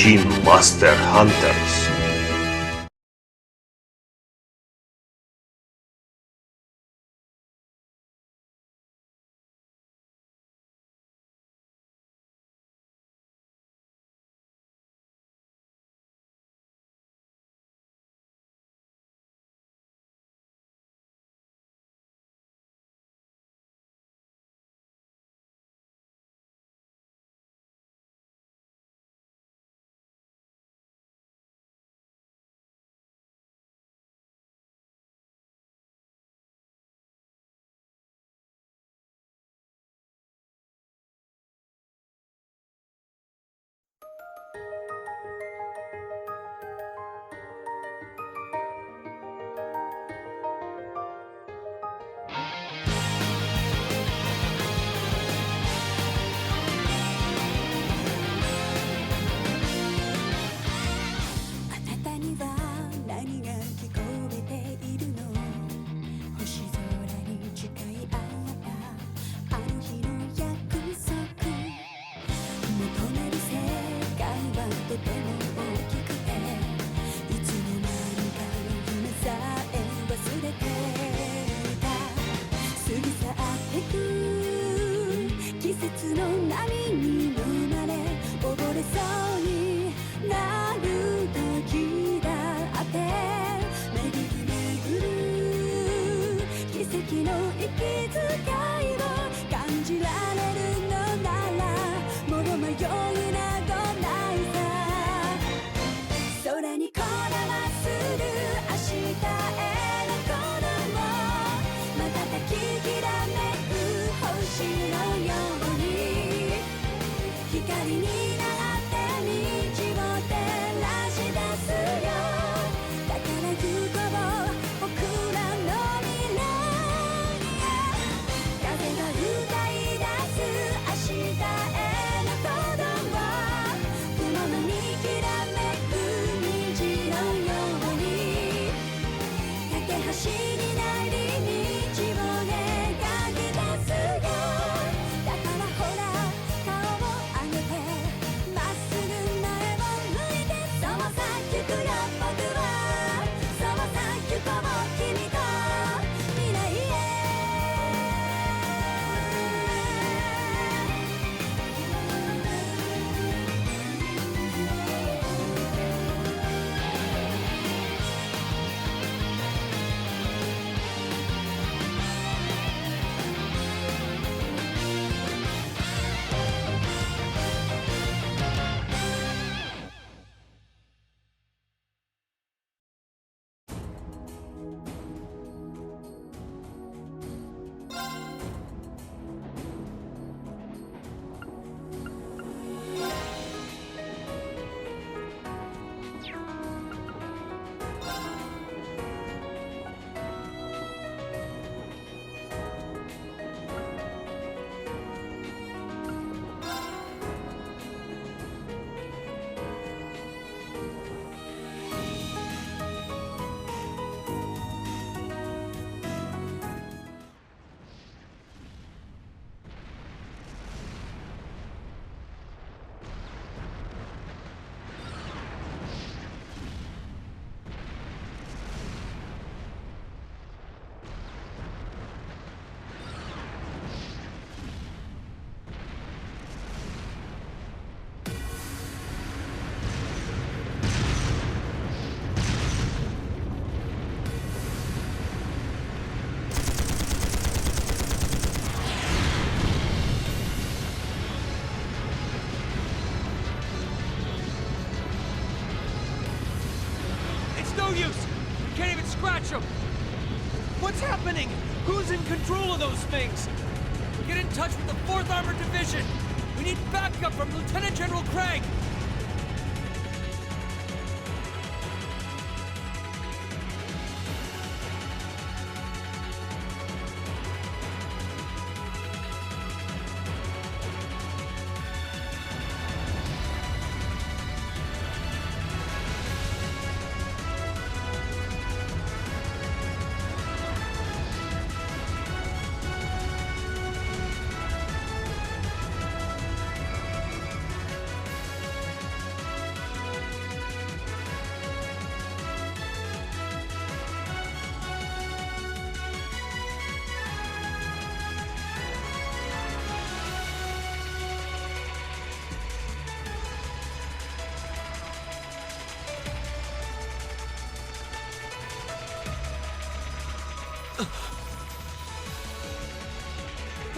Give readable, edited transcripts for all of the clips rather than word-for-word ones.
新マスターハンターズ。What's happening? Who's in control of those things? Get in touch with the 4th Armored Division! We need backup from Lieutenant General Craig!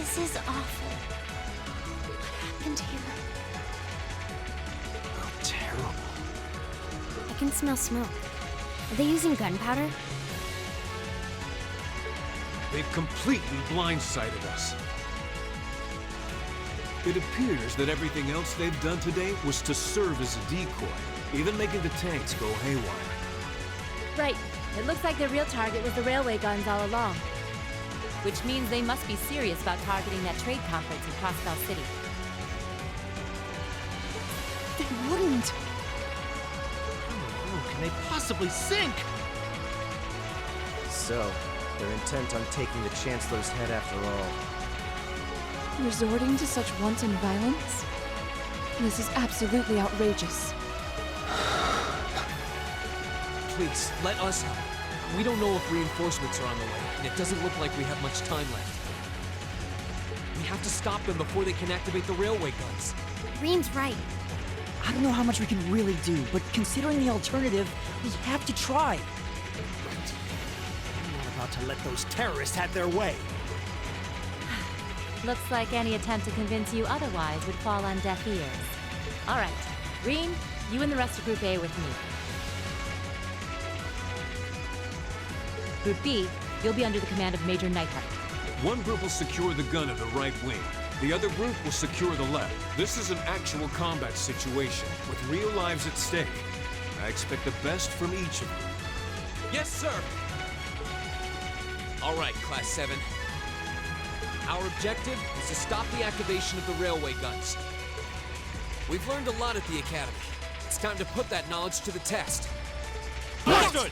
This is awful. What happened here? Oh, terrible. I can smell smoke. Are they using gunpowder? They've completely blindsided us. It appears that everything else they've done today was to serve as a decoy, even making the tanks go haywire. Right. It looks like their real target was the railway guns all along. Which means they must be serious about targeting that trade conference in Crossbell City. They wouldn't! How can they possibly sink? So, they're intent on taking the Chancellor's head after all. Resorting to such wanton violence? This is absolutely outrageous. Please, let us help. We don't know if reinforcements are on the way, and it doesn't look like we have much time left. We have to stop them before they can activate the railway guns. Green's right. I don't know how much we can really do, but considering the alternative, we have to try. I'm not about to let those terrorists have their way. Looks like any attempt to convince you otherwise would fall on deaf ears. All right, Green, you and the rest of Group A with me. Group B, you'll be under the command of Major Neidhart. One group will secure the gun in the right wing. The other group will secure the left. This is an actual combat situation, with real lives at stake. I expect the best from each of you. Yes, sir! All right, Class 7. Our objective is to stop the activation of the railway guns. We've learned a lot at the Academy. It's time to put that knowledge to the test. Understood!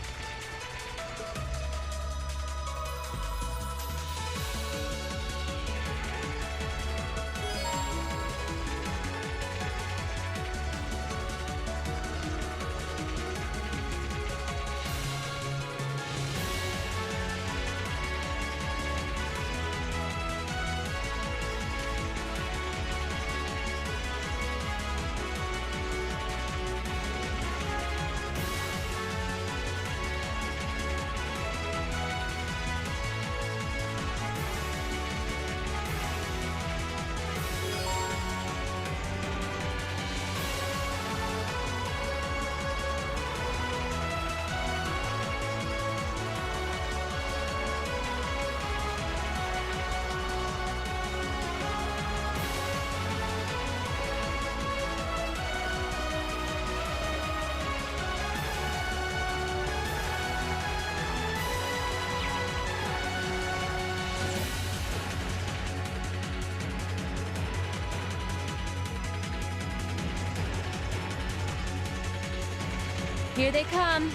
Here they come.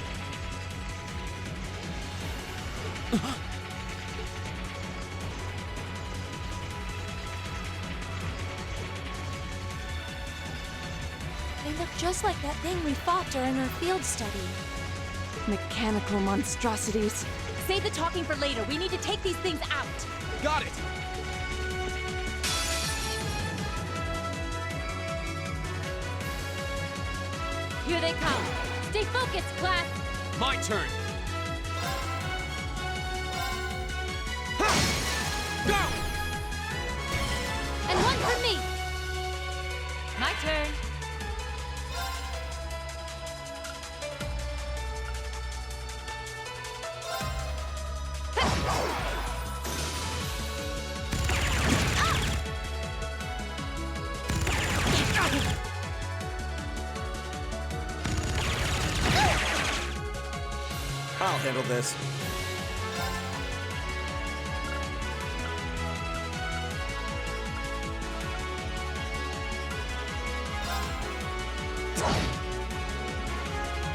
They look just like that thing we fought during our field study. Mechanical monstrosities. Save the talking for later. We need to take these things out. Got it! Here they come. Stay focused, class. My turn! Go! And one for me. My turn. I'll handle this.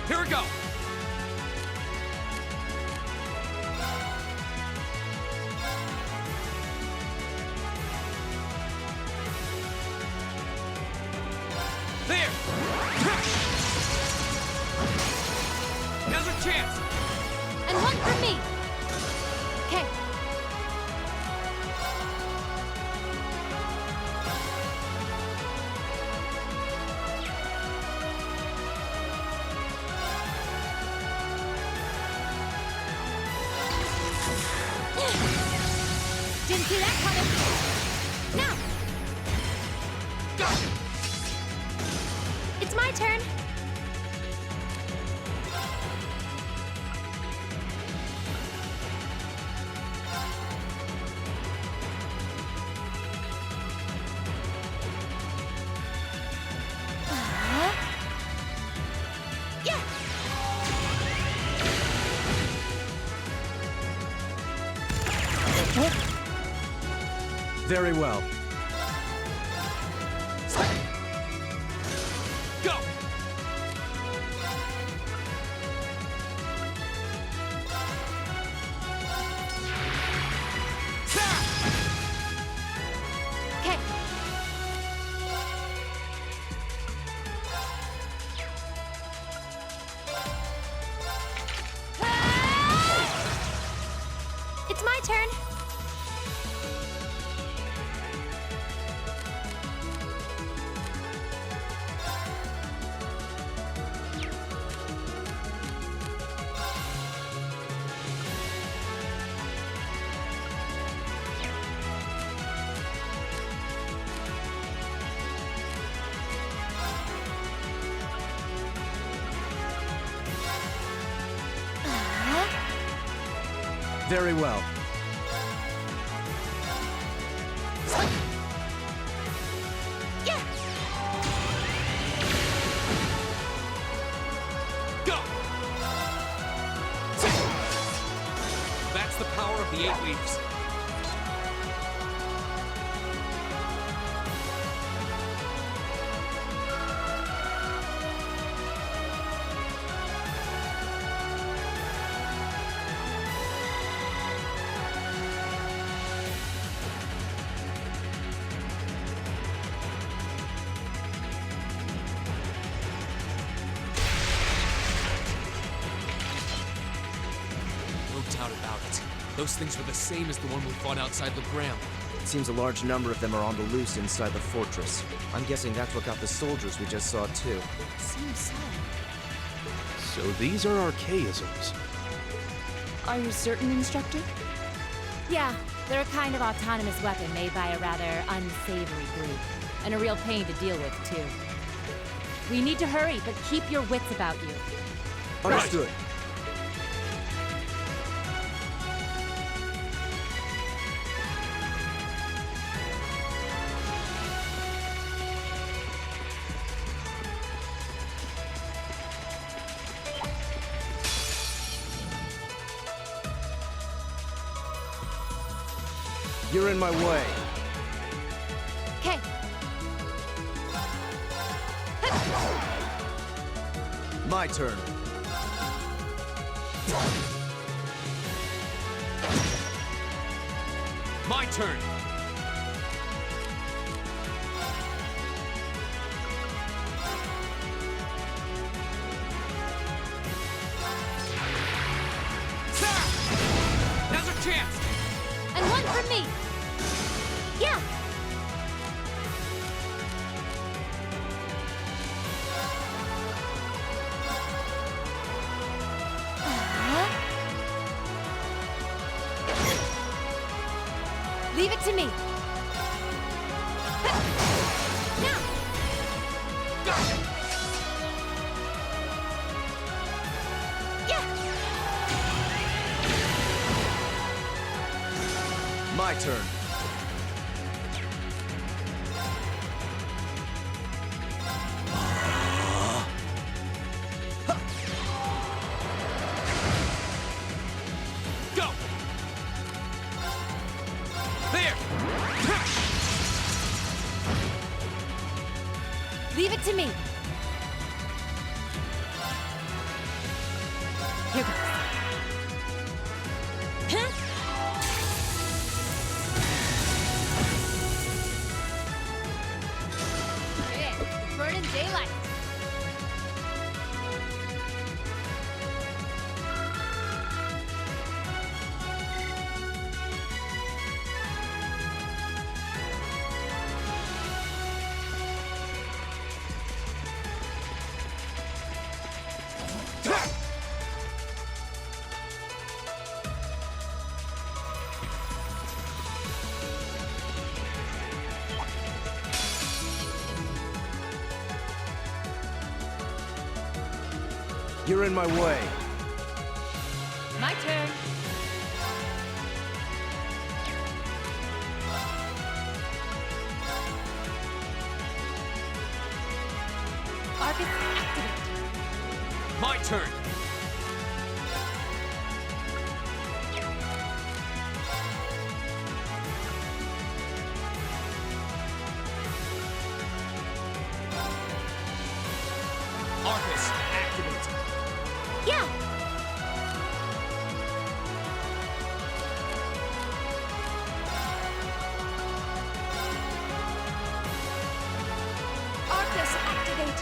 Here we go! There! Now's our chance! And one for me. Okay. Didn't see that coming. Very well. Go! Okay. It's my turn. Very well. Yeah. Go! That's the power of the 8 leaves. No doubt about it. Those things were the same as the one we fought outside Legram. It seems a large number of them are on the loose inside the fortress. I'm guessing that's what got the soldiers we just saw, too. Seems so. So these are archaisms. Are you certain, Instructor? Yeah, they're a kind of autonomous weapon made by a rather unsavory group. And a real pain to deal with, too. We need to hurry, but keep your wits about you. Understood. You're in my way. Okay. My turn. My turn! Now's our chance! And one for me. Yeah. Leave it to me. Now. Yeah. My turn. Go! There! Leave it to me. Here goes. Huh? Yeah, burning daylight. You're in my way. My turn. Arcus activate. My turn! Arcus, activate. Yeah! Arcus, activate!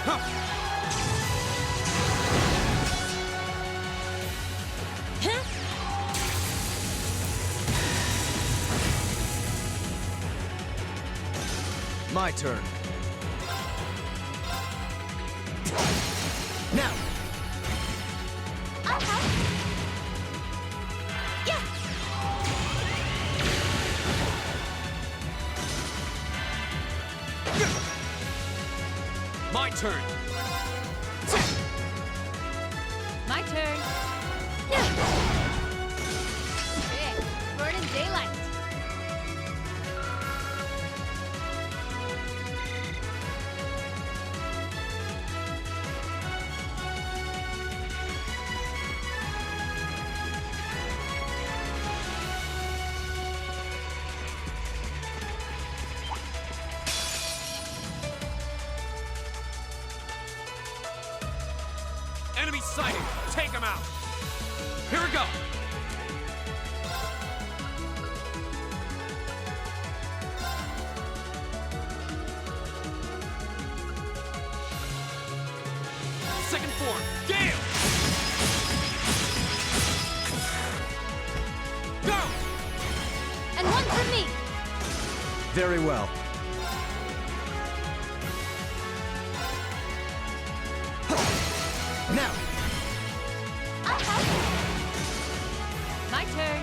Huh? My turn. Now! Okay. Yeah! My turn. My turn. Okay, burning daylight. Enemy sighted. Take him out. Here we go. Second form. Gale. Go. And one for me! Very well. Now! Okay. My turn.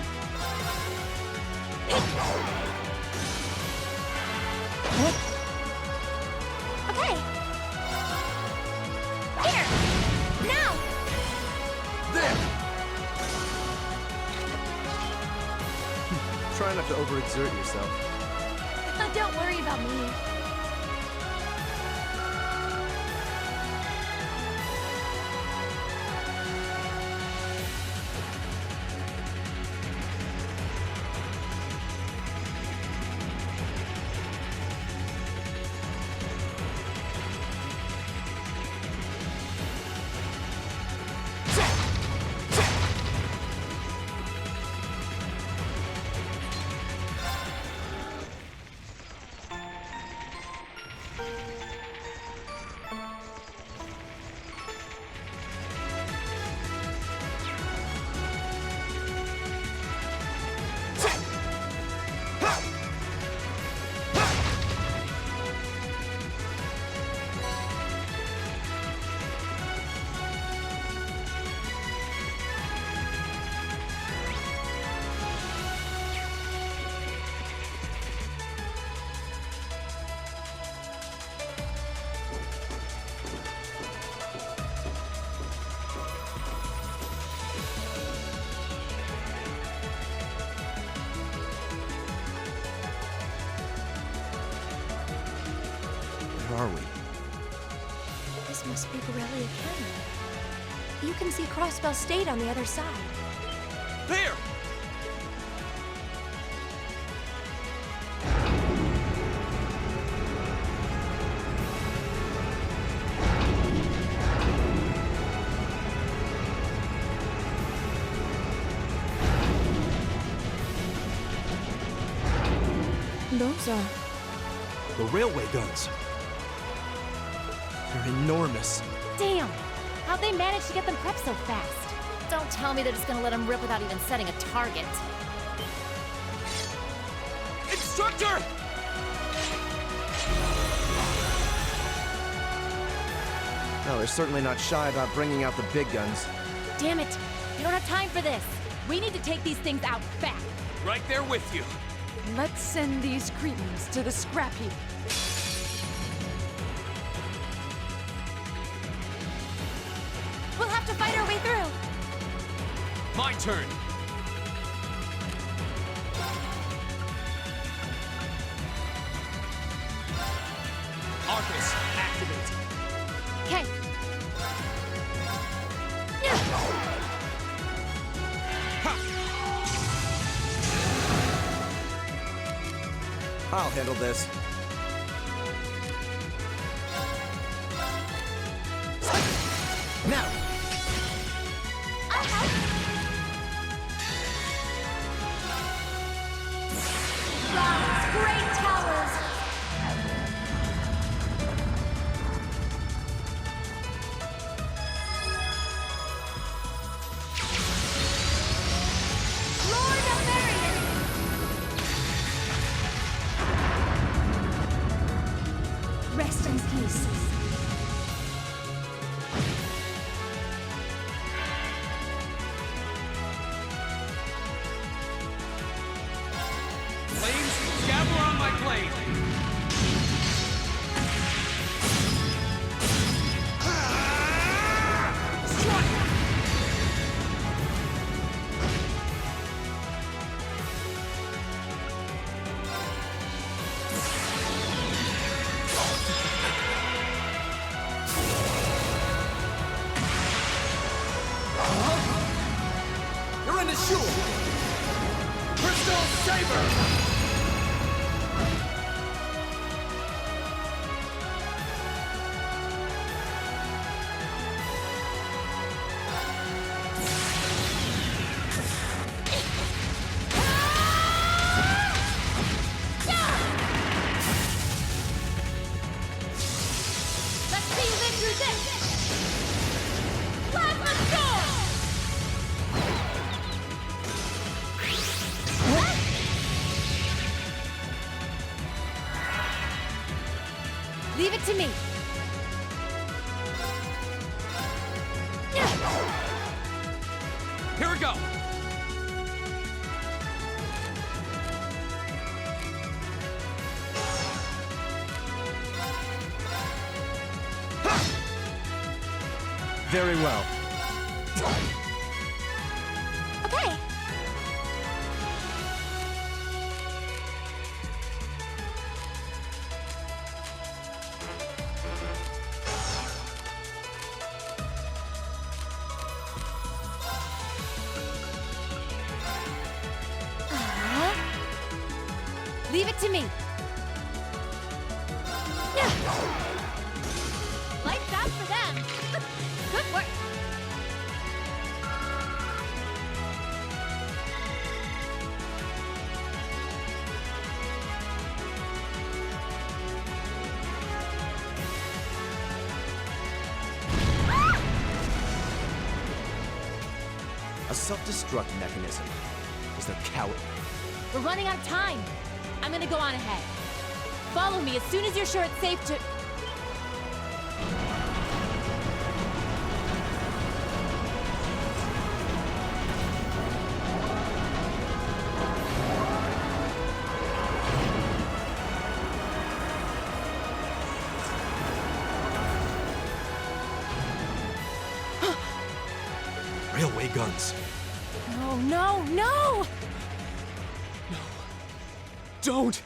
Okay. Here! Now! There! Try not to overexert yourself. Don't worry about me. Where are we? This must be Borrelia Canyon. You can see Crossbell State on the other side. There. Those are... The railway guns. They're enormous. Damn! How'd they manage to get them prepped so fast? Don't tell me they're just gonna let them rip without even setting a target. Instructor! No, they're certainly not shy about bringing out the big guns. Damn it! We don't have time for this! We need to take these things out fast! Right there with you. Let's send these cretins to the scrap heap. We'll have to fight our way through. My turn. Arcus, activate. Okay. I'll handle this. Now! Rise, great towers! Lord of Varian! Rest in peace. Flames, gather on my blade! Strike! You're in the shoe! Crystal Saber! Let's see you live through this! Plasma Storm! Leave it to me. Here we go! Very well. Okay. Leave it to me. Lights out for them. Good work. A self-destruct mechanism. Is there coward? We're running out of time. I'm gonna go on ahead. Follow me as soon as you're sure it's safe to... Railway guns. No, no, no! Don't!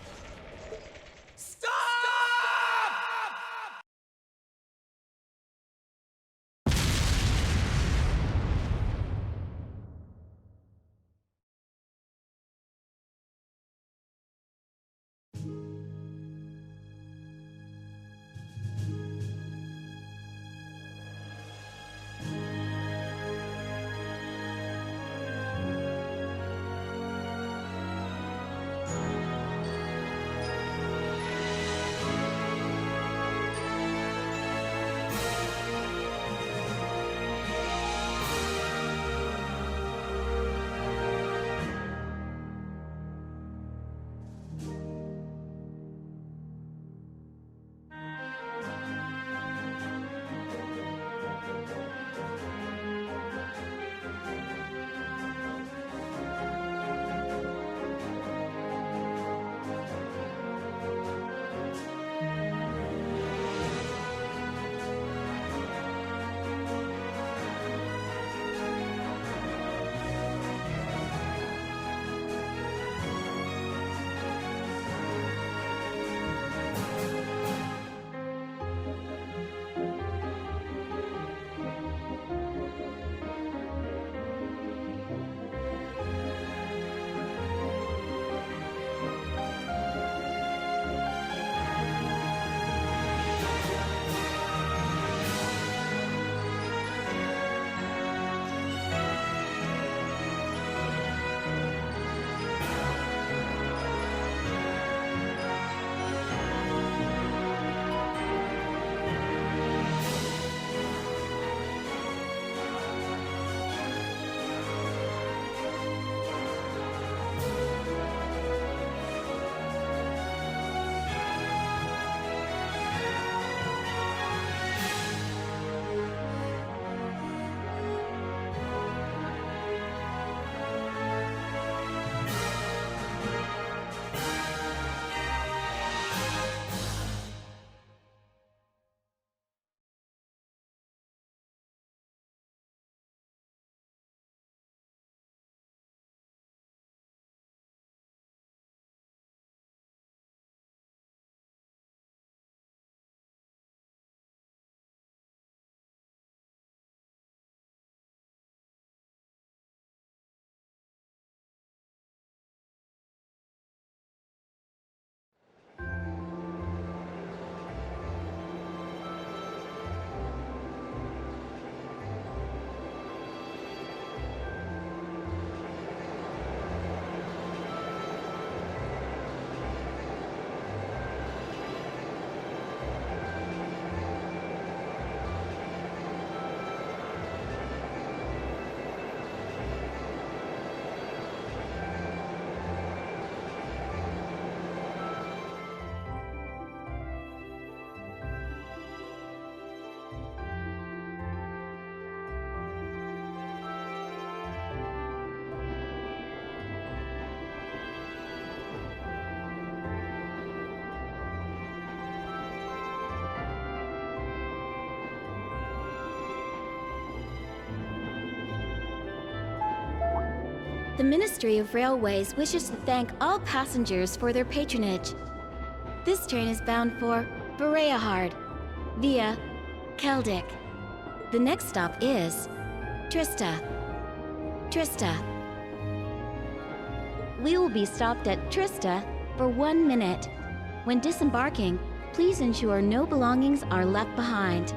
The Ministry of Railways wishes to thank all passengers for their patronage. This train is bound for Bereahard via Keldic. The next stop is Trista. Trista. We will be stopped at Trista for 1 minute. When disembarking, please ensure no belongings are left behind.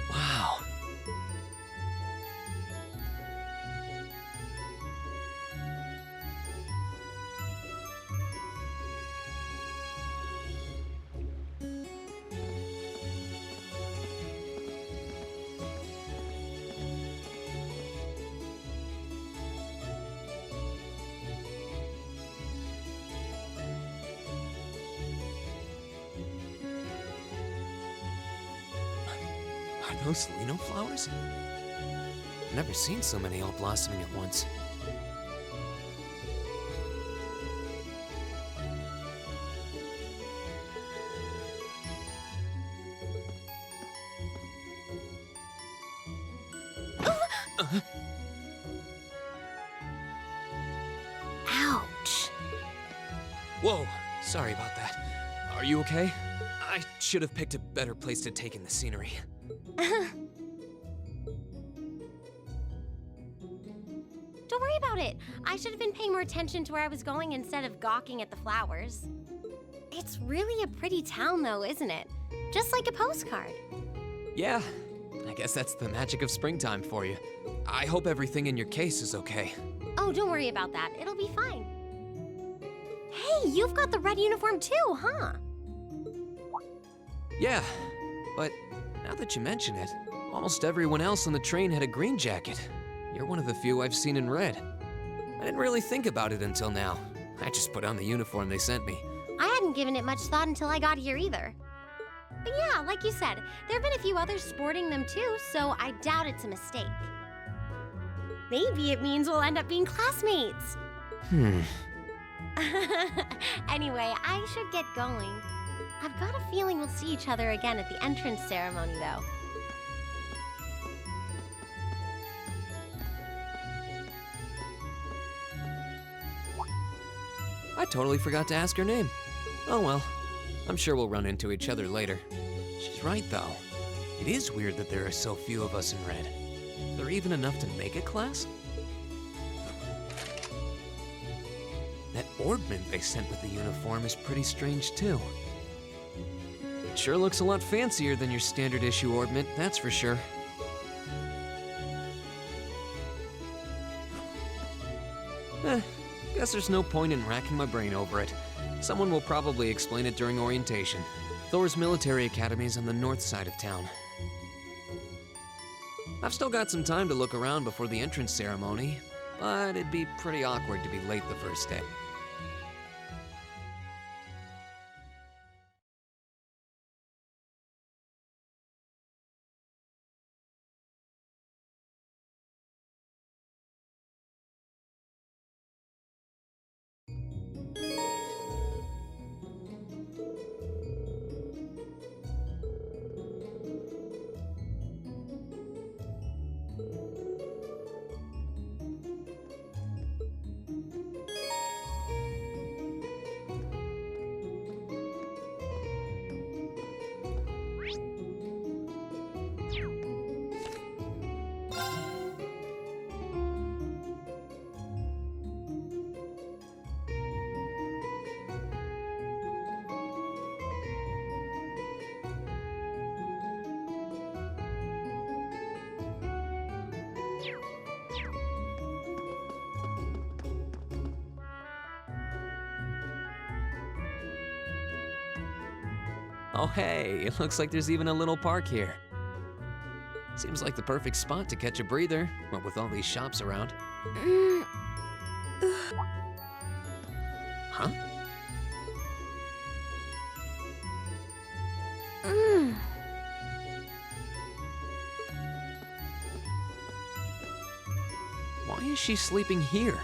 Wow. Are those Lino flowers? I've never seen so many all blossoming at once. Ouch! Whoa, sorry about that. Are you okay? I should have picked a better place to take in the scenery. Don't worry about it. I should have been paying more attention to where I was going instead of gawking at the flowers. It's really a pretty town, though, isn't it? Just like a postcard. Yeah, I guess that's the magic of springtime for you. I hope everything in your case is okay. Oh, don't worry about that. It'll be fine. Hey, you've got the red uniform too, huh? Yeah, but now that you mention it, almost everyone else on the train had a green jacket. You're one of the few I've seen in red. I didn't really think about it until now. I just put on the uniform they sent me. I hadn't given it much thought until I got here either. But yeah, like you said, there have been a few others sporting them too, so I doubt it's a mistake. Maybe it means we'll end up being classmates. Anyway, I should get going. I've got a feeling we'll see each other again at the entrance ceremony, though. I totally forgot to ask her name. Oh well, I'm sure we'll run into each other later. She's right, though. It is weird that there are so few of us in red. Are there even enough to make a class? That orbment they sent with the uniform is pretty strange, too. It sure looks a lot fancier than your standard issue orbment, that's for sure. Guess there's no point in racking my brain over it. Someone will probably explain it during orientation. Thor's military academy is on the north side of town. I've still got some time to look around before the entrance ceremony, but it'd be pretty awkward to be late the first day. Oh hey, it looks like there's even a little park here. Seems like the perfect spot to catch a breather, what with all these shops around. Huh? Why is she sleeping here?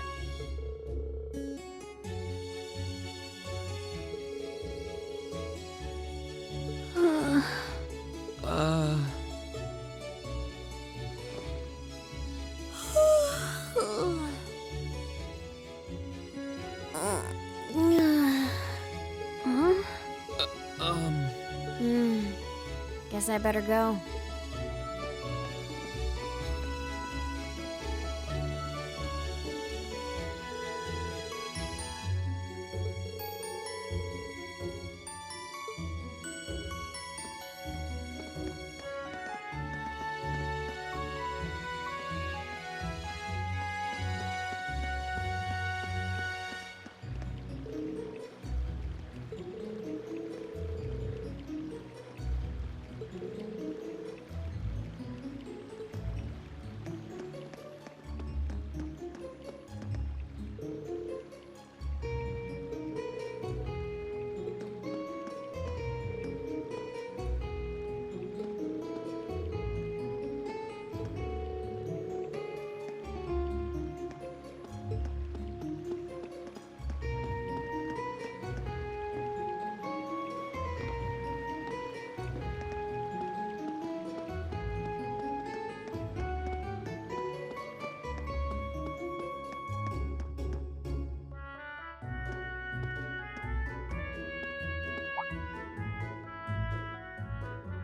Guess I better go.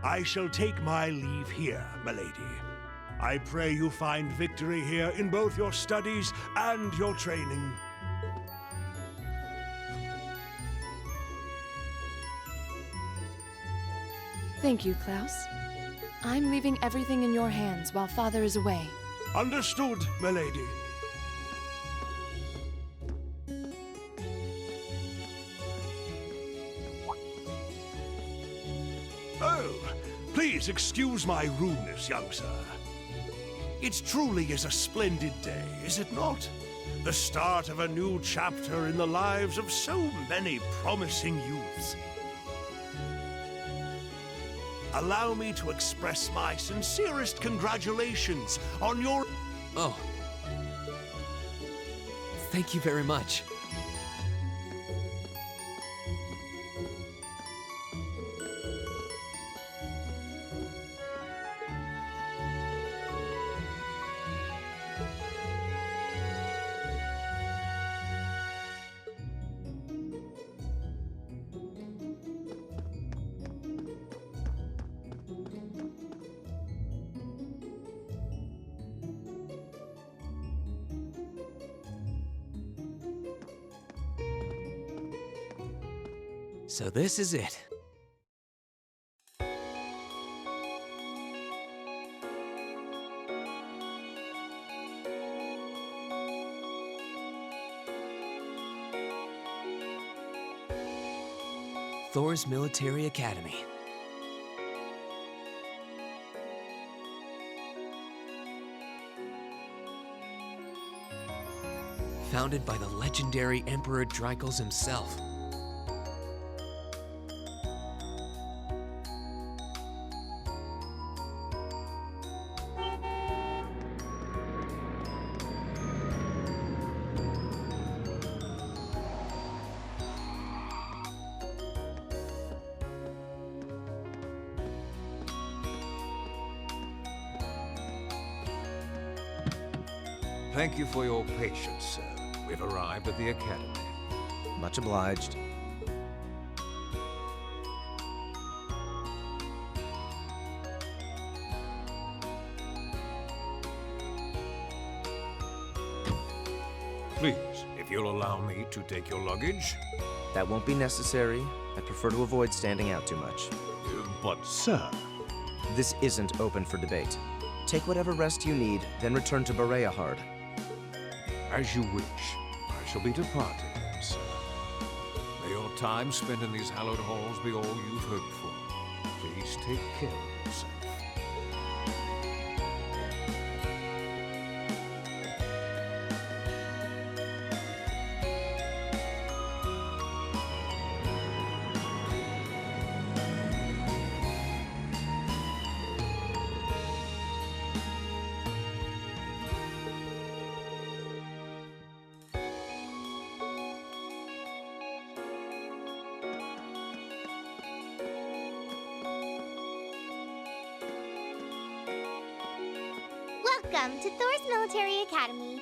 I shall take my leave here, milady. I pray you find victory here in both your studies and your training. Thank you, Klaus. I'm leaving everything in your hands while Father is away. Understood, milady. Oh, please excuse my rudeness, young sir. It truly is a splendid day, is it not? The start of a new chapter in the lives of so many promising youths. Allow me to express my sincerest congratulations on your... Oh. Thank you very much. So this is it. Thor's Military Academy. Founded by the legendary Emperor Dreikels himself. Thank you for your patience, sir. We've arrived at the Academy. Much obliged. Please, if you'll allow me to take your luggage. That won't be necessary. I prefer to avoid standing out too much. But, sir... This isn't open for debate. Take whatever rest you need, then return to Bereahard. As you wish. I shall be departing then, sir. May your time spent in these hallowed halls be all you've hoped for. Please take care of yourself. Welcome to Thor's Military Academy.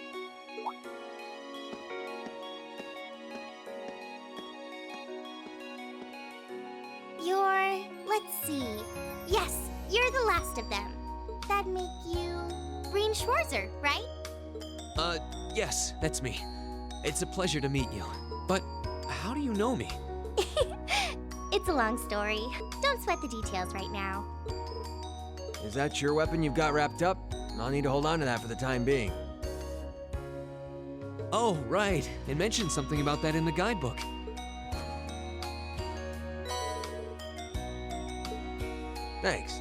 Let's see. Yes, you're the last of them. That'd make you Breen Schwarzer, right? Yes, that's me. It's a pleasure to meet you. But how do you know me? It's a long story. Don't sweat the details right now. Is that your weapon you've got wrapped up? I'll need to hold on to that for the time being. Oh, right. It mentioned something about that in the guidebook. Thanks.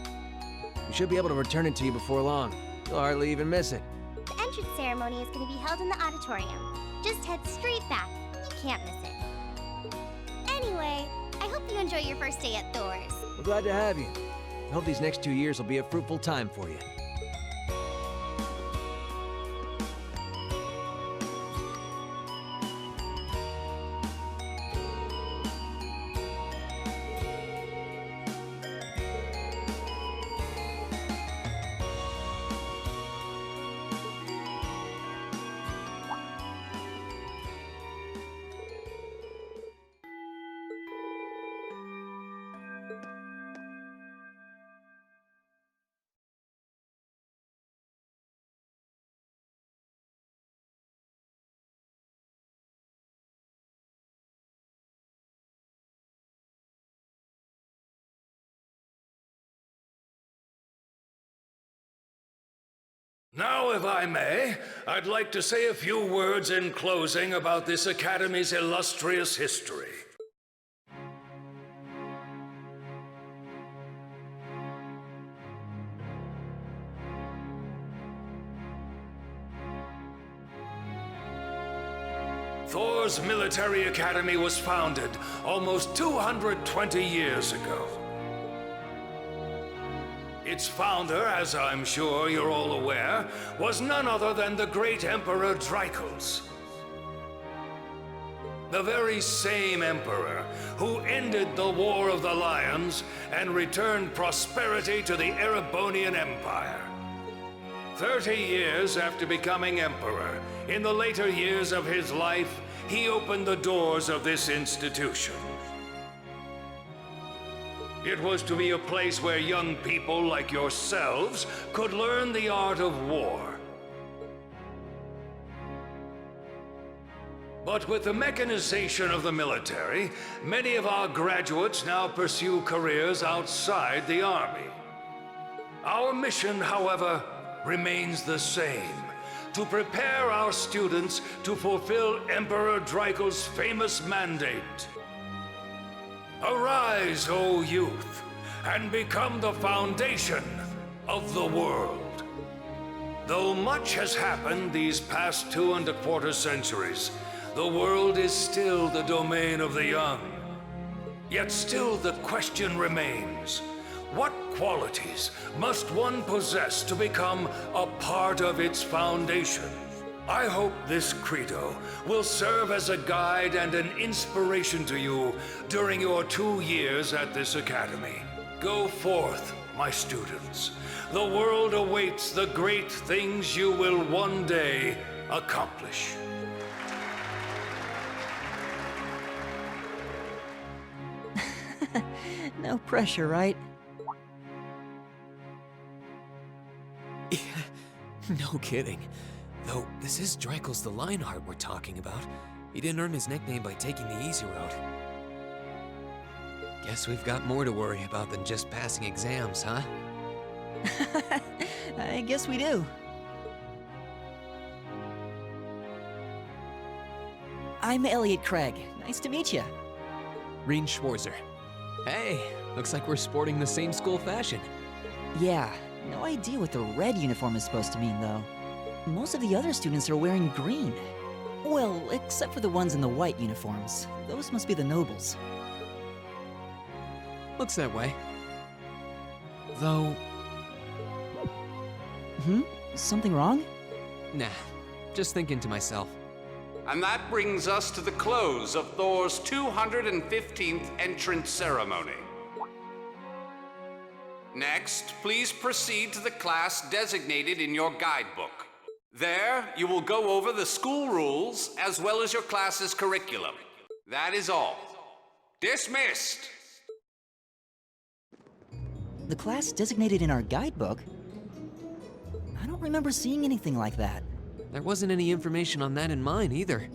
We should be able to return it to you before long. You'll hardly even miss it. The entrance ceremony is going to be held in the auditorium. Just head straight back. You can't miss it. Anyway, I hope you enjoy your first day at Thor's. We're glad to have you. I hope these next 2 years will be a fruitful time for you. Now, if I may, I'd like to say a few words in closing about this Academy's illustrious history. Thor's Military Academy was founded almost 220 years ago. Its founder, as I'm sure you're all aware, was none other than the great Emperor Dreichels. The very same emperor who ended the War of the Lions and returned prosperity to the Erebonian Empire. 30 years after becoming emperor, in the later years of his life, he opened the doors of this institution. It was to be a place where young people like yourselves could learn the art of war. But with the mechanization of the military, many of our graduates now pursue careers outside the Army. Our mission, however, remains the same: to prepare our students to fulfill Emperor Dreichels' famous mandate. Arise, O youth, and become the foundation of the world. Though much has happened these past 2¼ centuries, the world is still the domain of the young. Yet still the question remains: what qualities must one possess to become a part of its foundation? I hope this credo will serve as a guide and an inspiration to you during your 2 years at this academy. Go forth, my students. The world awaits the great things you will one day accomplish. No pressure, right? No kidding. Though, this is Dreichels the Lionheart we're talking about. He didn't earn his nickname by taking the easy road. Guess we've got more to worry about than just passing exams, huh? I guess we do. I'm Elliot Craig. Nice to meet you. Reen Schwarzer. Hey, looks like we're sporting the same school fashion. Yeah, no idea what the red uniform is supposed to mean, though. Most of the other students are wearing green. Well, except for the ones in the white uniforms. Those must be the nobles. Looks that way. Though... Something wrong? Nah, just thinking to myself. And that brings us to the close of Thor's 215th entrance ceremony. Next, please proceed to the class designated in your guidebook. There, you will go over the school rules as well as your class's curriculum. That is all. Dismissed! The class designated in our guidebook? I don't remember seeing anything like that. There wasn't any information on that in mine either.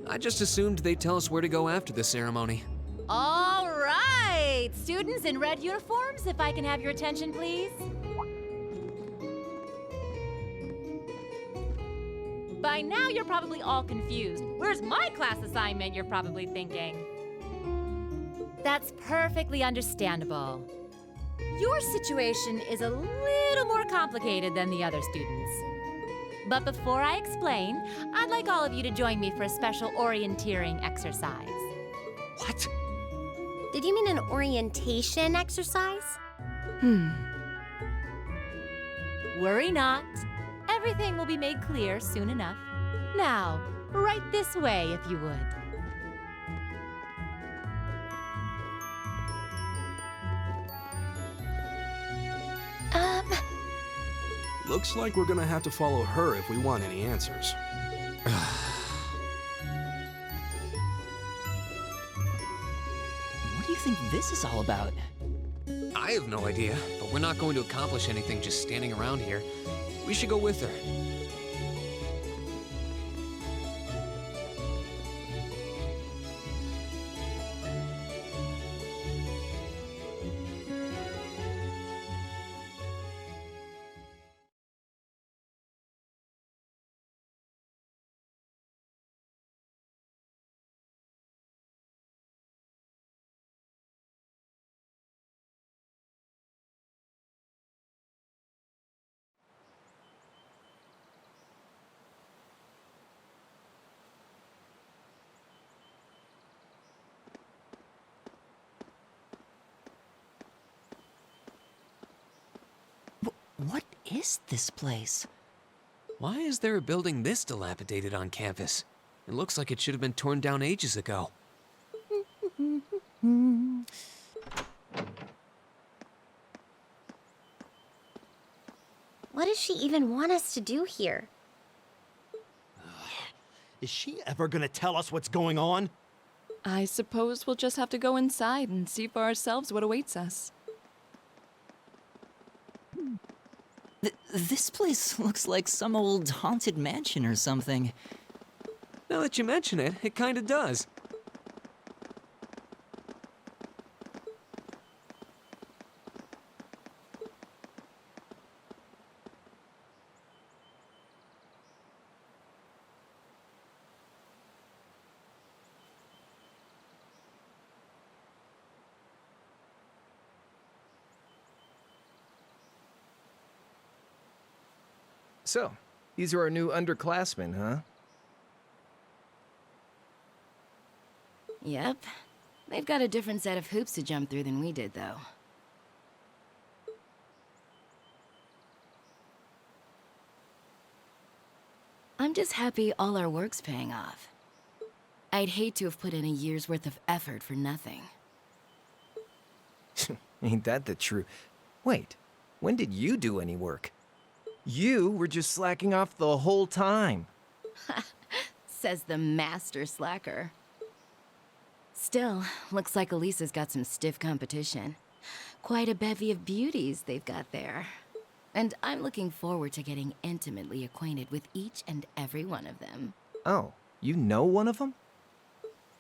I just assumed they'd tell us where to go after the ceremony. All right! Students in red uniforms, if I can have your attention, please. By now, you're probably all confused. Where's my class assignment, you're probably thinking. That's perfectly understandable. Your situation is a little more complicated than the other students. But before I explain, I'd like all of you to join me for a special orienteering exercise. What? Did you mean an orientation exercise? Worry not. Everything will be made clear soon enough. Now, right this way, if you would. Looks like we're gonna have to follow her if we want any answers. What do you think this is all about? I have no idea, but we're not going to accomplish anything just standing around here. We should go with her. What is this place? Why is there a building this dilapidated on campus? It looks like it should have been torn down ages ago. What does she even want us to do here? Is she ever gonna tell us what's going on? I suppose we'll just have to go inside and see for ourselves what awaits us. This place looks like some old haunted mansion or something. Now that you mention it, it kinda does. So, these are our new underclassmen, huh? Yep. They've got a different set of hoops to jump through than we did, though. I'm just happy all our work's paying off. I'd hate to have put in a year's worth of effort for nothing. Ain't that the truth? Wait, when did you do any work? You were just slacking off the whole time. Says the master slacker. Still, looks like Elisa's got some stiff competition. Quite a bevy of beauties they've got there. And I'm looking forward to getting intimately acquainted with each and every one of them. Oh, you know one of them?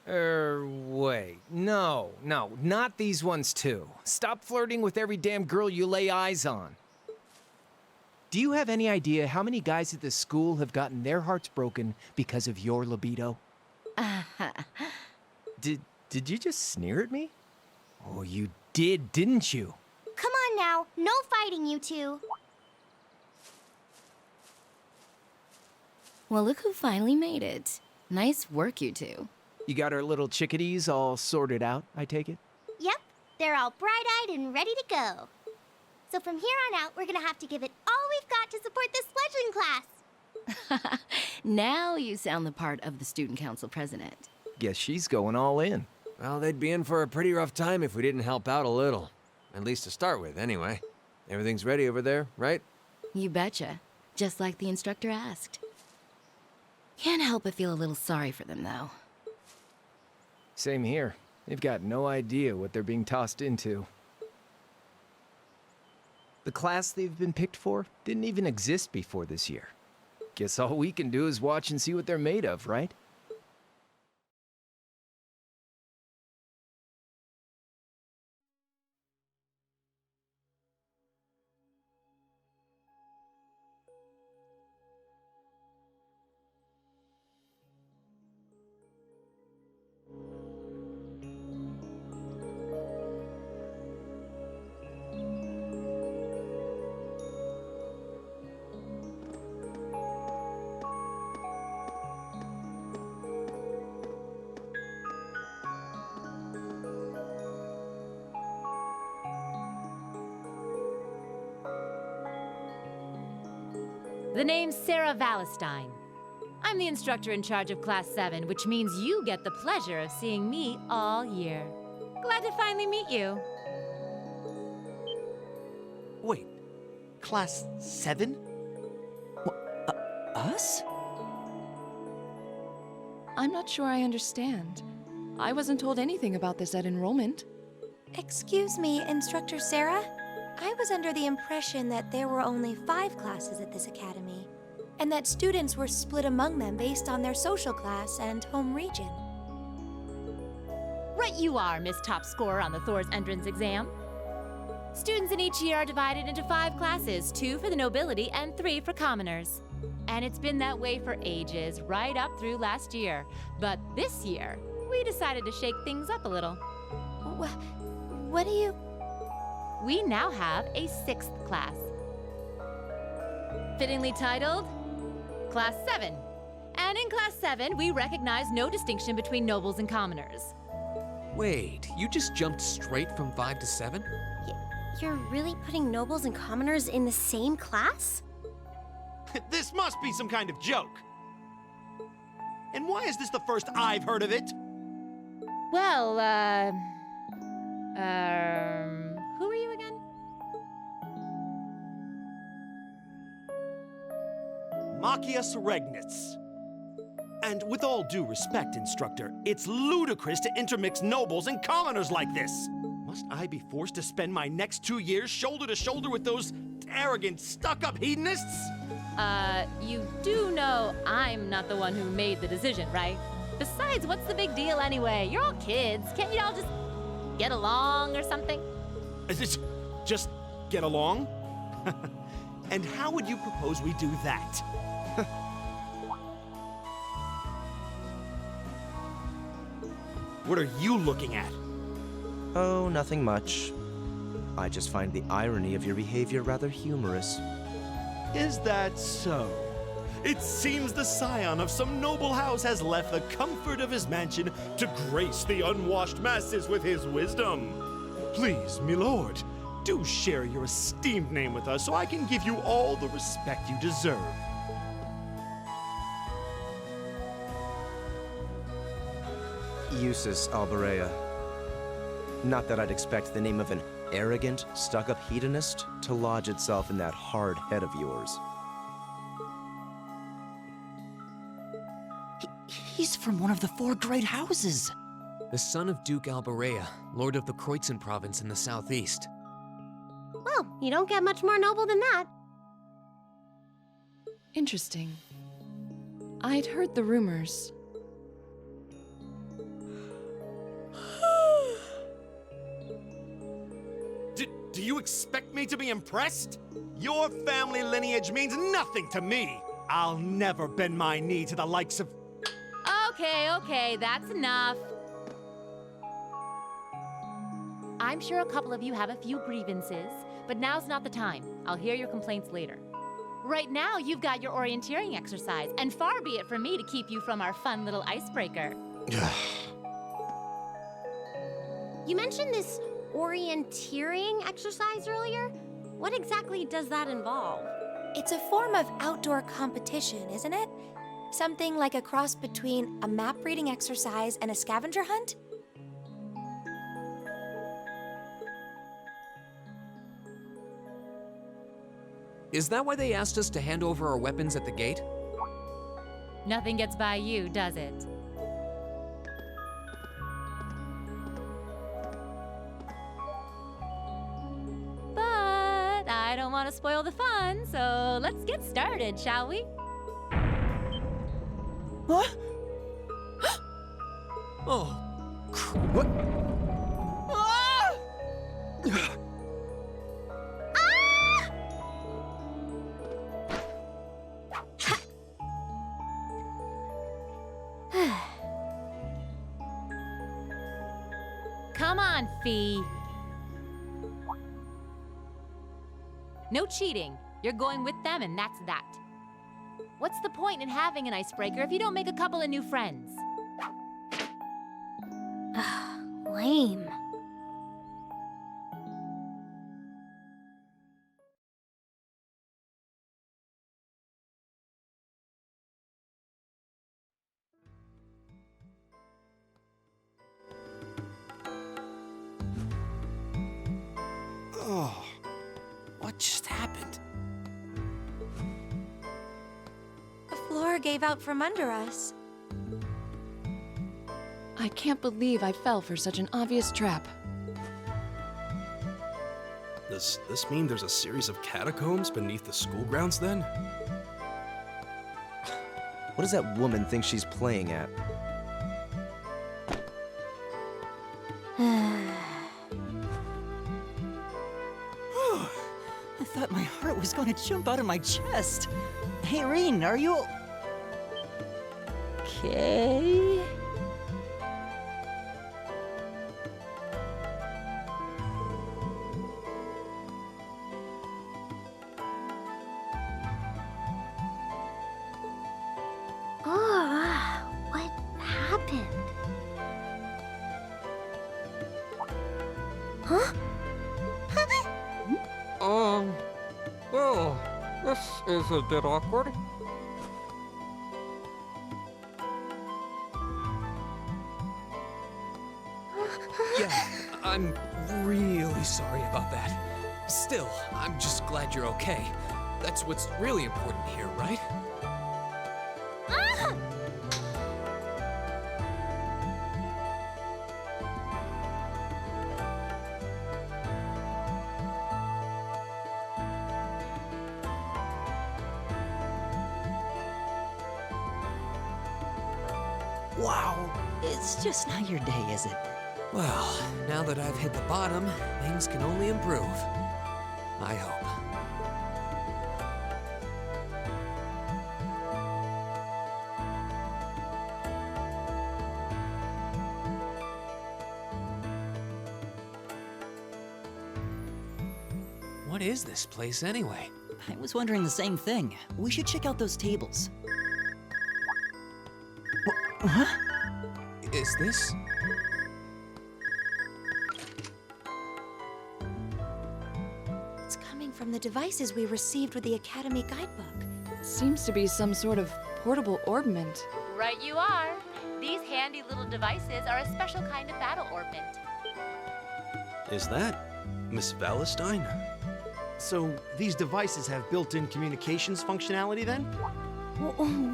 Wait. No, not these ones too. Stop flirting with every damn girl you lay eyes on. Do you have any idea how many guys at this school have gotten their hearts broken because of your libido? Did you just sneer at me? Oh, you did, didn't you? Come on now, no fighting, you two. Well, look who finally made it. Nice work, you two. You got our little chickadees all sorted out, I take it? Yep, they're all bright-eyed and ready to go. So from here on out, we're gonna have to give it all we've got to support this fledgling class. Now you sound the part of the student council president. Guess she's going all in. Well, they'd be in for a pretty rough time if we didn't help out a little. At least to start with, anyway. Everything's ready over there, right? You betcha. Just like the instructor asked. Can't help but feel a little sorry for them, though. Same here. They've got no idea what they're being tossed into. The class they've been picked for didn't even exist before this year. Guess all we can do is watch and see what they're made of, right? The name's Sarah Valestine. I'm the instructor in charge of Class 7, which means you get the pleasure of seeing me all year. Glad to finally meet you. Wait, Class 7? Us? I'm not sure I understand. I wasn't told anything about this at enrollment. Excuse me, Instructor Sarah? I was under the impression that there were only 5 classes at this academy, and that students were split among them based on their social class and home region. Right you are, Miss Top Scorer on the Thor's entrance exam. Students in each year are divided into 5 classes, 2 for the nobility and 3 for commoners. And it's been that way for ages, right up through last year. But this year, we decided to shake things up a little. What do you... We now have a 6th class. Fittingly titled, Class 7. And in Class 7, we recognize no distinction between nobles and commoners. Wait, you just jumped straight from 5 to 7? You're really putting nobles and commoners in the same class? This must be some kind of joke. And why is this the first I've heard of it? Well, who are you again? Machias Regnitz. And with all due respect, Instructor, it's ludicrous to intermix nobles and commoners like this. Must I be forced to spend my next 2 years shoulder to shoulder with those arrogant, stuck-up hedonists? You do know I'm not the one who made the decision, right? Besides, what's the big deal anyway? You're all kids. Can't you all just get along or something? Just get along? And how would you propose we do that? What are you looking at? Oh, nothing much. I just find the irony of your behavior rather humorous. Is that so? It seems the scion of some noble house has left the comfort of his mansion to grace the unwashed masses with his wisdom. Please, my lord, do share your esteemed name with us so I can give you all the respect you deserve. Usus Alberea. Not that I'd expect the name of an arrogant, stuck-up hedonist to lodge itself in that hard head of yours. He's from one of the 4 great houses. The son of Duke Alberea, lord of the Kreutzen province in the southeast. Well, you don't get much more noble than that. Interesting. I'd heard the rumors. Do you expect me to be impressed? Your family lineage means nothing to me. I'll never bend my knee to the likes of... Okay, that's enough. I'm sure a couple of you have a few grievances, but now's not the time. I'll hear your complaints later. Right now, you've got your orienteering exercise, and far be it from me to keep you from our fun little icebreaker. You mentioned this orienteering exercise earlier. What exactly does that involve? It's a form of outdoor competition, isn't it? Something like a cross between a map reading exercise and a scavenger hunt? Is that why they asked us to hand over our weapons at the gate? Nothing gets by you, does it? But I don't want to spoil the fun, so let's get started, shall we? What? Oh. What? Come on, Fee. No cheating. You're going with them, and that's that. What's the point in having an icebreaker if you don't make a couple of new friends? Lame. Oh, what just happened? The floor gave out from under us. I can't believe I fell for such an obvious trap. Does this mean there's a series of catacombs beneath the school grounds then? What does that woman think she's playing at? I thought my heart was going to jump out of my chest. Hey, Reen, are you... okay? What happened? Huh? Well, this is a bit awkward. Yeah, I'm really sorry about that. Still, I'm just glad you're okay. That's what's really important here, right? Wow, it's just not your day, is it? Well, now that I've hit the bottom, things can only improve. I hope. What is this place anyway? I was wondering the same thing. We should check out those tables. Huh? Is this? It's coming from the devices we received with the Academy guidebook. Seems to be some sort of portable orbment. Right you are. These handy little devices are a special kind of battle orbment. Is that Miss Valentine? So these devices have built-in communications functionality then?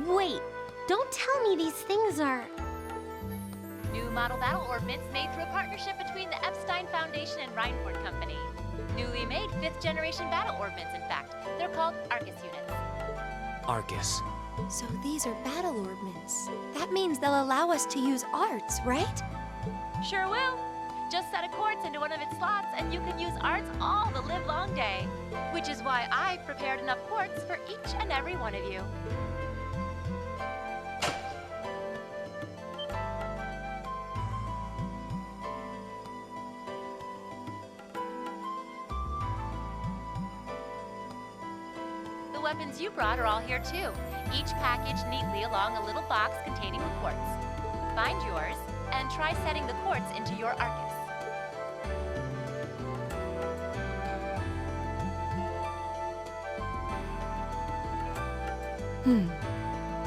Wait, don't tell me these things are... New model battle orbments made through a partnership between the Epstein Foundation and Reinford Company. Newly made 5th generation battle orbments, in fact. They're called Arcus units. Arcus. So these are battle orbments. That means they'll allow us to use arts, right? Sure will. Just set a quartz into one of its slots and you can use arts all the livelong day. Which is why I've prepared enough quartz for each and every one of you. weapons you brought are all here too, each packaged neatly along a little box containing the quartz. Find yours, and try setting the quartz into your Arcus.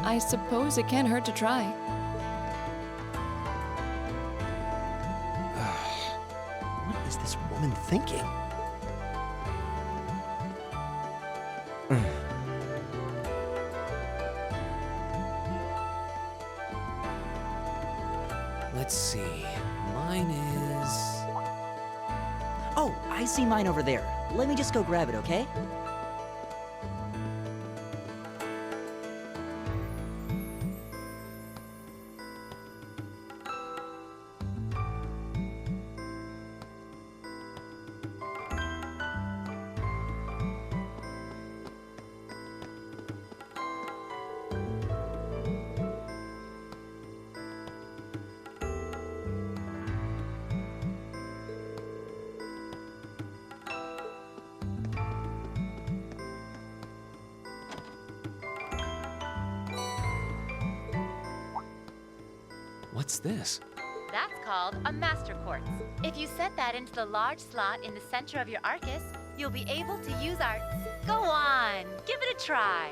I suppose it can't hurt to try. What is this woman thinking? Let's see. Mine is... Oh, I see mine over there. Let me just go grab it, okay? What's this? That's called a Master Quartz. If you set that into the large slot in the center of your Arcus, you'll be able to use our... Go on, give it a try.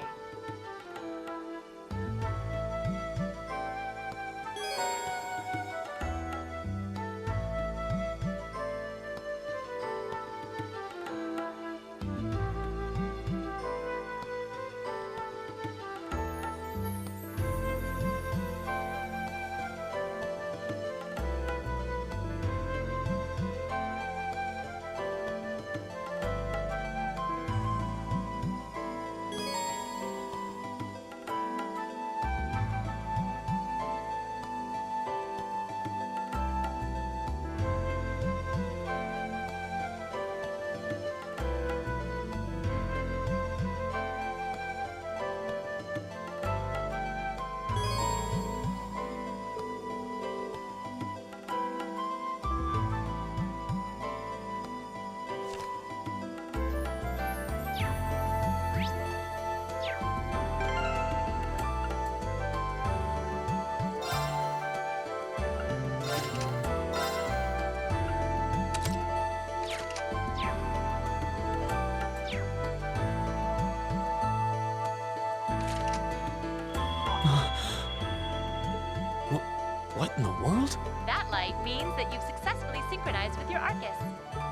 What in the world? That light means that you've successfully synchronized with your Arcus.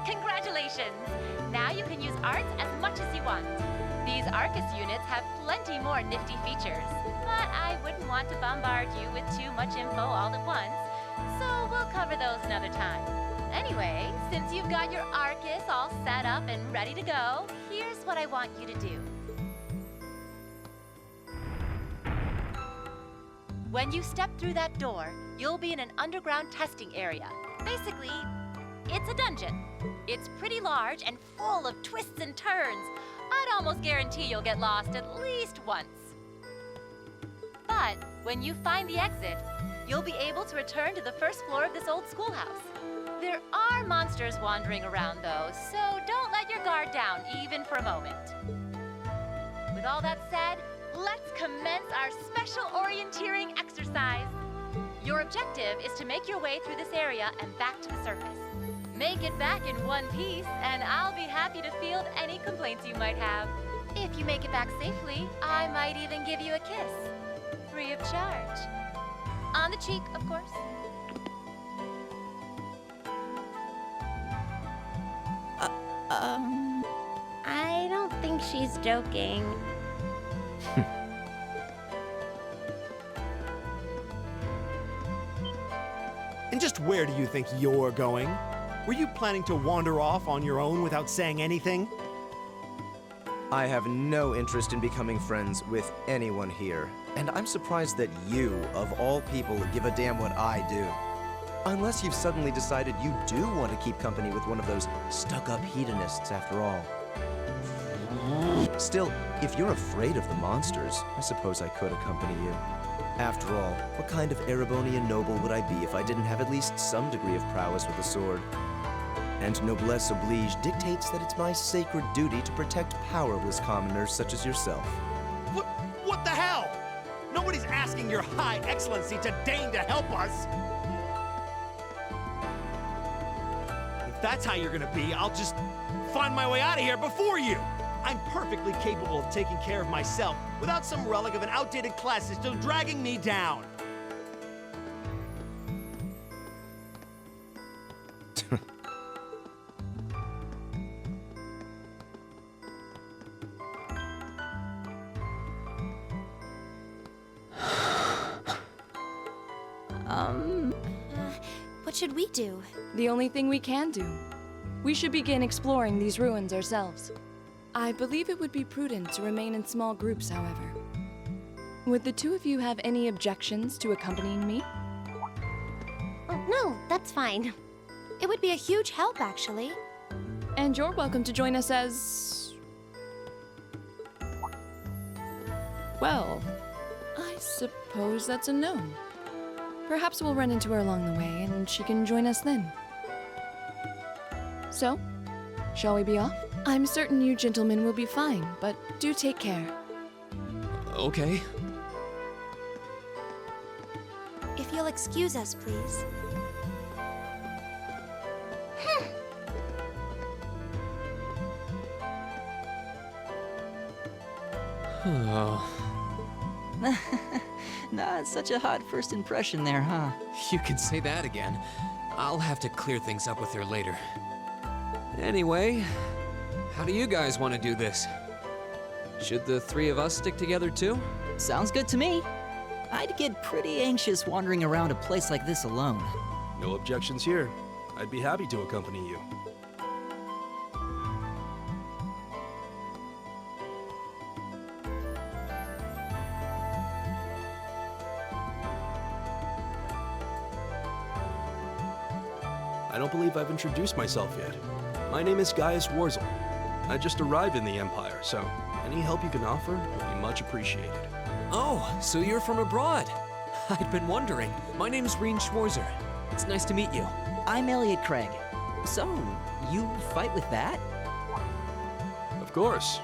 Congratulations! Now you can use arts as much as you want. These Arcus units have plenty more nifty features, but I wouldn't want to bombard you with too much info all at once, so we'll cover those another time. Anyway, since you've got your Arcus all set up and ready to go, here's what I want you to do. When you step through that door, you'll be in an underground testing area. Basically, it's a dungeon. It's pretty large and full of twists and turns. I'd almost guarantee you'll get lost at least once. But when you find the exit, you'll be able to return to the first floor of this old schoolhouse. There are monsters wandering around, though, so don't let your guard down, even for a moment. With all that said, let's commence our special orienteering exercise. Your objective is to make your way through this area and back to the surface. Make it back in one piece, and I'll be happy to field any complaints you might have. If you make it back safely, I might even give you a kiss. Free of charge. On the cheek, of course. I don't think she's joking. And just where do you think you're going? Were you planning to wander off on your own without saying anything? I have no interest in becoming friends with anyone here, and I'm surprised that you, of all people, give a damn what I do. Unless you've suddenly decided you do want to keep company with one of those stuck-up hedonists after all. Still, if you're afraid of the monsters, I suppose I could accompany you. After all, what kind of Erebonian noble would I be if I didn't have at least some degree of prowess with a sword? And noblesse oblige dictates that it's my sacred duty to protect powerless commoners such as yourself. What the hell? Nobody's asking your High Excellency to deign to help us. If that's how you're gonna be, I'll just find my way out of here before you. I'm perfectly capable of taking care of myself without some relic of an outdated class system dragging me down. What should we do? The only thing we can do. We should begin exploring these ruins ourselves. I believe it would be prudent to remain in small groups, however. Would the two of you have any objections to accompanying me? Oh, no, that's fine. It would be a huge help, actually. And you're welcome to join us as... Well, I suppose that's a no. Perhaps we'll run into her along the way, and she can join us then. So, shall we be off? I'm certain you gentlemen will be fine, but do take care. Okay. If you'll excuse us, please. Oh. Not such a hot first impression there, huh? You can say that again. I'll have to clear things up with her later. Anyway, how do you guys want to do this? Should the three of us stick together too? Sounds good to me. I'd get pretty anxious wandering around a place like this alone. No objections here. I'd be happy to accompany you. I don't believe I've introduced myself yet. My name is Gaius Warzel. I just arrived in the Empire, so any help you can offer would be much appreciated. Oh, so you're from abroad. I'd been wondering. My name's Reen Schwarzer. It's nice to meet you. I'm Elliot Craig. So, you fight with that? Of course.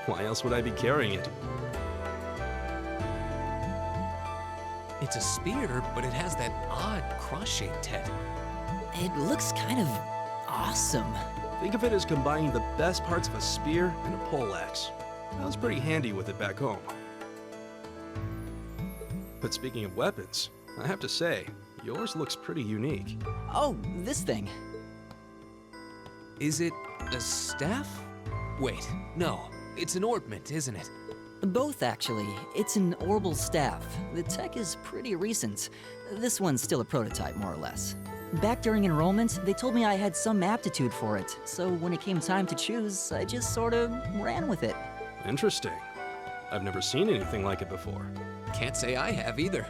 Why else would I be carrying it? It's a spear, but it has that odd cross-shaped head. It looks kind of awesome. Think of it as combining the best parts of a spear and a poleaxe. I was pretty handy with it back home. But speaking of weapons, I have to say, yours looks pretty unique. Oh, this thing. Is it a staff? Wait, no. It's an ornament, isn't it? Both, actually. It's an orbal staff. The tech is pretty recent. This one's still a prototype, more or less. Back during enrollment, they told me I had some aptitude for it, so when it came time to choose, I just sort of ran with it. Interesting. I've never seen anything like it before. Can't say I have either.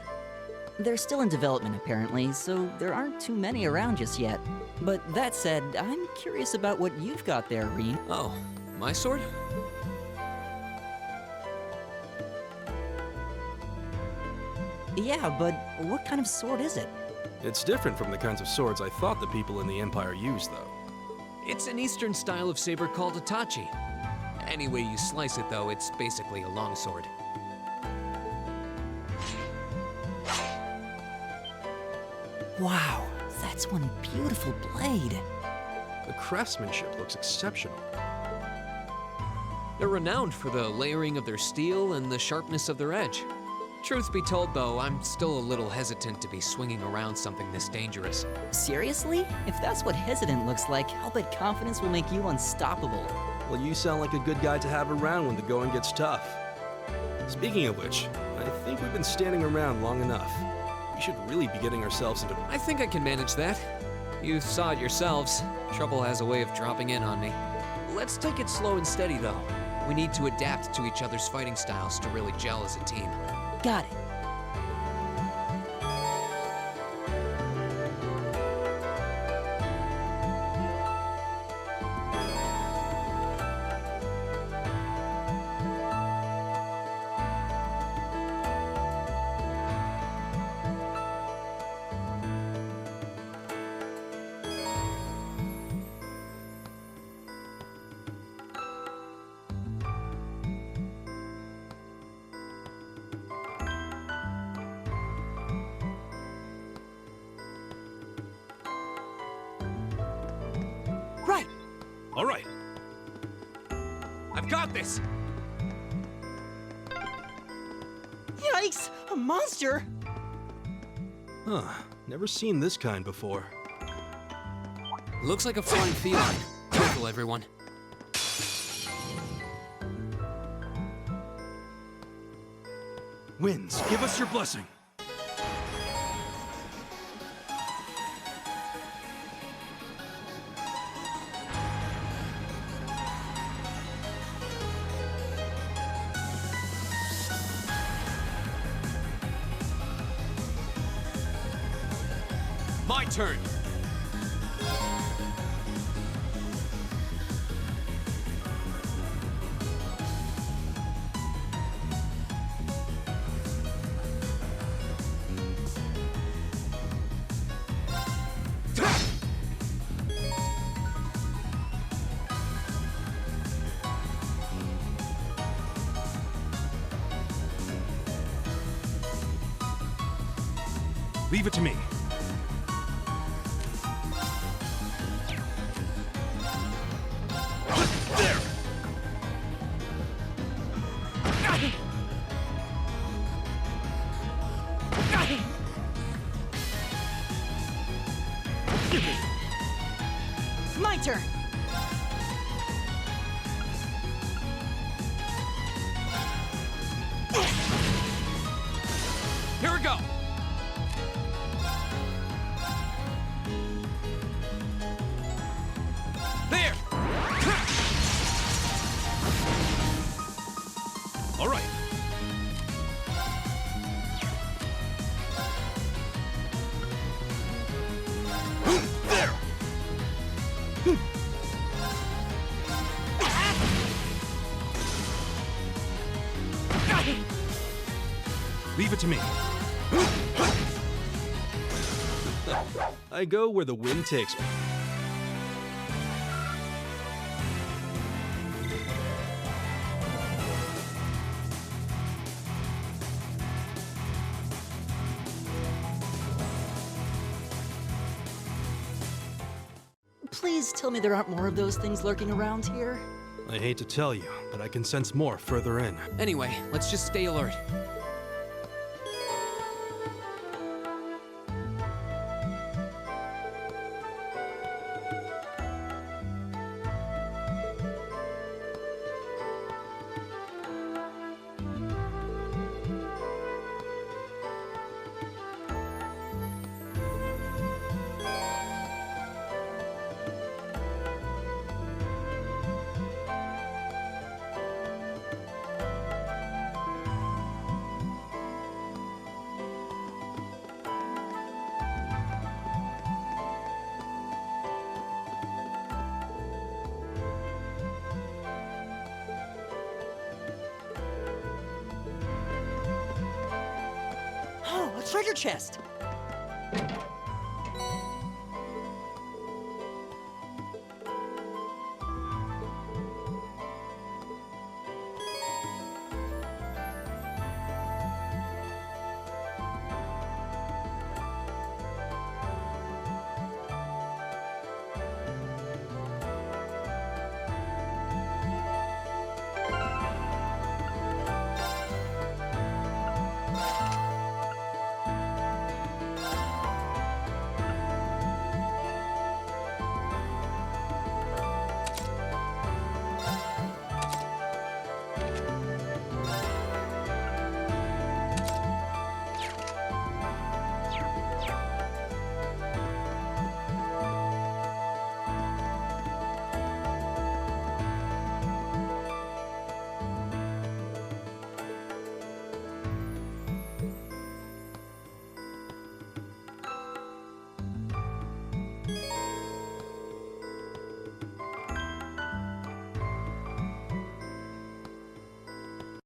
They're still in development, apparently, so there aren't too many around just yet. But that said, I'm curious about what you've got there, Reen. Oh, my sword? Yeah, but what kind of sword is it? It's different from the kinds of swords I thought the people in the Empire used, though. It's an Eastern style of saber called a tachi. Any way you slice it, though, it's basically a longsword. Wow, that's one beautiful blade. The craftsmanship looks exceptional. They're renowned for the layering of their steel and the sharpness of their edge. Truth be told, though, I'm still a little hesitant to be swinging around something this dangerous. Seriously? If that's what hesitant looks like, I'll bet confidence will make you unstoppable. Well, you sound like a good guy to have around when the going gets tough. Speaking of which, I think we've been standing around long enough. We should really be getting ourselves into... I think I can manage that. You saw it yourselves. Trouble has a way of dropping in on me. Let's take it slow and steady, though. We need to adapt to each other's fighting styles to really gel as a team. Got it. All right. I've got this! Yikes! A monster! Huh. Never seen this kind before. Looks like a flying feline. Careful, everyone. Winds, give us your blessing. My turn. Leave it to me. There! My turn! Here we go! There! All right. There! Leave it to me. I go where the wind takes me. Please tell me there aren't more of those things lurking around here. I hate to tell you, but I can sense more further in. Anyway, let's just stay alert. Oh, a treasure chest!